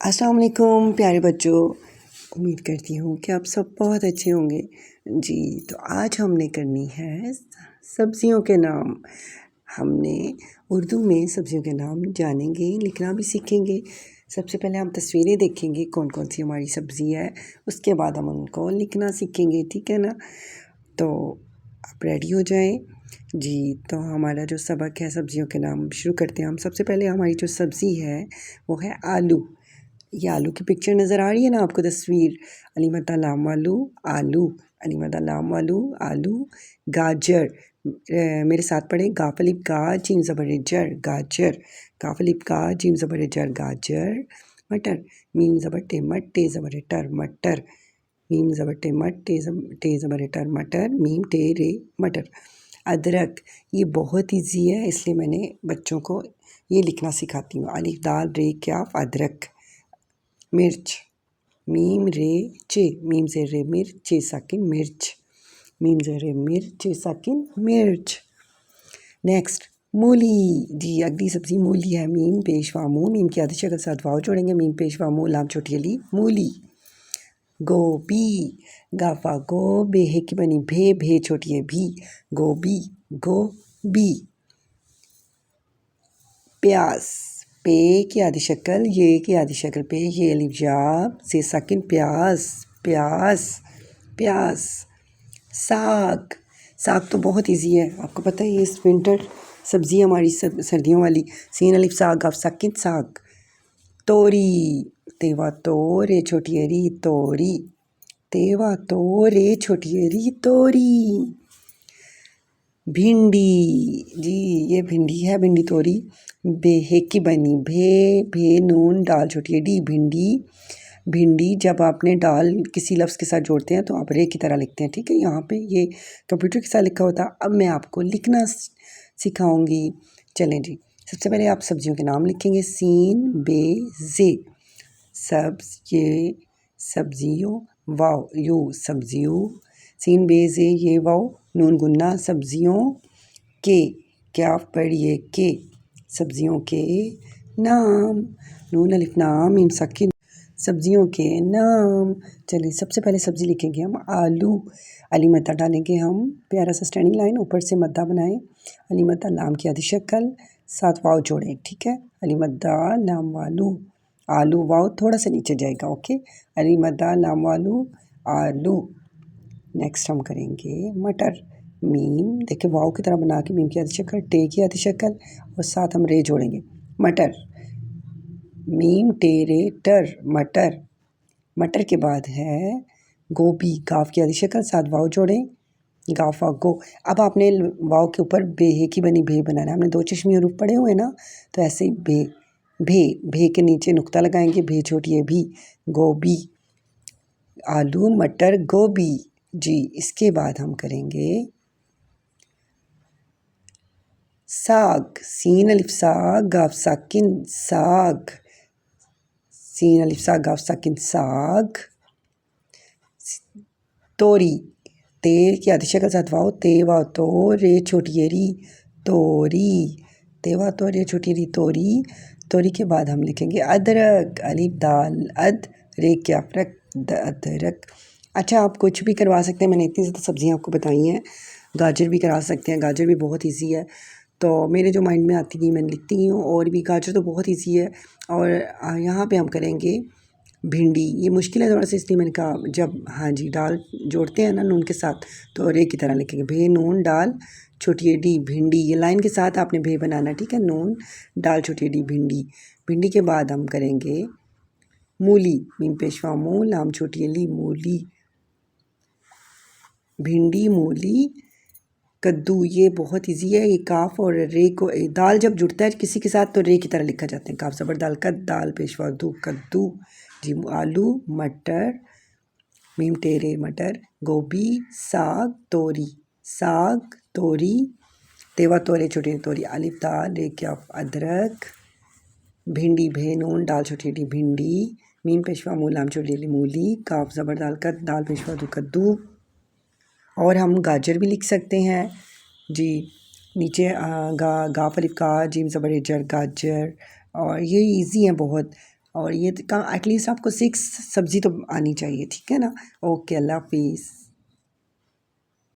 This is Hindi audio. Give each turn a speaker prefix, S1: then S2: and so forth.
S1: अस्सलाम वालेकुम प्यारे बच्चों। उम्मीद करती हूँ कि आप सब बहुत अच्छे होंगे जी। तो आज हमने करनी है सब्जियों के नाम। हमने उर्दू में सब्जियों के नाम जानेंगे, लिखना भी सीखेंगे। सबसे पहले हम तस्वीरें देखेंगे कौन कौन सी हमारी सब्ज़ी है, उसके बाद हम उनको लिखना सीखेंगे, ठीक है ना। तो आप रेडी हो जाएं जी। तो हमारा जो सबक है सब्जियों के नाम शुरू करते हैं हम। सबसे पहले हमारी जो सब्ज़ी है वो है आलू। ये आलू की पिक्चर नज़र आ रही है ना आपको, तस्वीर। अलीमत लाम वालू आलू, अलीमत लाम वालू आलू। गाजर, मेरे साथ पढ़े, गाफलिप गा जीम ज़बर जर गाजर, गाफलिप गा जीम ज़बर जर गाजर। मटर, मीम ज़बर टे मट टे ज़बर टर मटर, मीम ज़बर टे मट टे ज़बर टर मटर, मीम टे रे मटर। अदरक, ये बहुत ईजी है इसलिए मैंने बच्चों को ये लिखना सिखाती हूँ। अलिफ दाल रे क्याफ अदरक। मिर्च, मीम रे चे, मीम से रे मिर्च चे साकिन मिर्च, मीम से रे मिर्च चे साकिन मिर्च। नेक्स्ट मूली जी, अगली सब्जी मूली है। मीम पेशवा मुँह, मीम की आधी शक्ल साथ वाव जोड़ेंगे। मीम पेशवा मुँह लाम छोटी अली मूली। गोभी, गाफा गो बेहे की बनी भे, भे छोटी है भी, गोभी गोभी। प्याज, पे की आधी शक्ल, ये की आधी शक्ल पे, ये अलिफ जाब से साकिन प्याज, प्याज प्याज। साग, साग तो बहुत इजी है, आपको पता है ये विंटर सब्जी हमारी सर्दियों वाली। सीन अलिफ साग आप साकिन साग। तोरी, तेवा तोरे छोटी एरी तोरी, तेवा तोरे छोटी एरी तोरी। भिंडी जी, ये भिंडी है, भिंडी तोरी बेहे की बनी भे, भे नून डाल छोटी डी भिंडी। भिंडी जब आपने डाल किसी लफ्ज़ के साथ जोड़ते हैं तो आप रे की तरह लिखते हैं, ठीक है। यहाँ पे ये कंप्यूटर के साथ लिखा होता है। अब मैं आपको लिखना सिखाऊंगी। चलें जी, सबसे पहले आप सब्जियों के नाम लिखेंगे। सीन बे जे सब्ज, ये सब्जियों, वाव यू सब्जियों, सीन बे जे ये वाव, नून गुन्ना सब्जियों के, क्या पढ़िए के, सब्जियों के नाम, नून अलिफ नाम मीम साकिन सब्जियों के नाम। चलिए सबसे पहले सब्ज़ी लिखेंगे हम आलू। अली मद्दा डालेंगे हम, प्यारा सा स्टैंडिंग लाइन, ऊपर से मद्दा बनाएं। अली मद्दा लाम की आधी शक्ल साथ वाव जोड़ें, ठीक है। अली मद्दा लाम वालू आलू, वाव थोड़ा सा नीचे जाएगा, ओके। अली मद्दा लाम वालू आलू। नेक्स्ट हम करेंगे मटर। मीम देखिए वाव की तरह बना के मीम की आधी शक्ल, टे की आधी शक्ल और साथ हम रे जोड़ेंगे। मटर, मीम टे रे टर मटर। मटर के बाद है गोभी, गाफ की आधी शक्ल साथ वाव जोड़ें, गाफा गो। अब आपने वाव के ऊपर बेहे की बनी भे बनाना है। हमने दो चश्मे हरूफ पढ़े हुए ना, तो ऐसे ही भे, भे भे के नीचे नुक्ता लगाएंगे, भे छोटी है भी, गोभी आलू मटर गोभी जी। इसके बाद हम करेंगे साग। सीन अलिफ साग गाफ साकिन साग, सीन अलिफ साग गाफ साकिन साग। तोरी, ते की आधी शक्ल साथ वाव, ते वाव तो रे छोटी एरी तोरी, तेवा तो रे छोटी एरी तोरी। तोरी के बाद हम लिखेंगे अदरक। अलिफ दाल अद रे क्या फरक अदरक। अच्छा, आप कुछ भी करवा सकते हैं, मैंने इतनी ज़्यादा सब्जियां आपको बताई हैं। गाजर भी करा सकते हैं, गाजर भी बहुत इजी है। तो मेरे जो माइंड में आती है मैंने लिखती हूँ। और भी गाजर तो बहुत इजी है। और यहाँ पे हम करेंगे भिंडी। ये मुश्किल है थोड़ा सा, इसलिए मैंने कहा जब हाँ जी दाल जोड़ते हैं ना नून के साथ तो रे की तरह लिखेंगे। भे नून डाल छोटी डी भिंडी, ये लाइन के साथ आपने भे बनाना, ठीक है। नून डाल छोटी डी भिंडी। भिंडी के बाद हम करेंगे मूली। मीम पेशवा मूल लाम छोटी ली मूली, भिंडी मूली। कद्दू, ये बहुत इजी है। ये काफ और रे को, दाल जब जुड़ता है किसी के साथ तो रे की तरह लिखा जाता है। काफ ज़बर दाल कद, दाल पेशवा दू कद्दू जी। आलू मटर, मीम टेरे मटर, गोभी साग तोरी, साग तोरी, तेवा तोरे छोटी तोरी। अलिफ दाल रे क्या अदरक। भिंडी, भे नून डाल छोटी डी भिंडी, मीम पेशवा मूल लाम छोटी ली मूली, काफ ज़बर दाल कद, दाल पेशवा दू कद्दू। और हम गाजर भी लिख सकते हैं जी। नीचे गा फलिफ का जीम ज़बर जर गाजर। और ये इजी है बहुत। और ये कम एटलीस्ट आपको 6 सब्ज़ी तो आनी चाहिए, ठीक है ना। ओके, अल्लाह हाफिज़।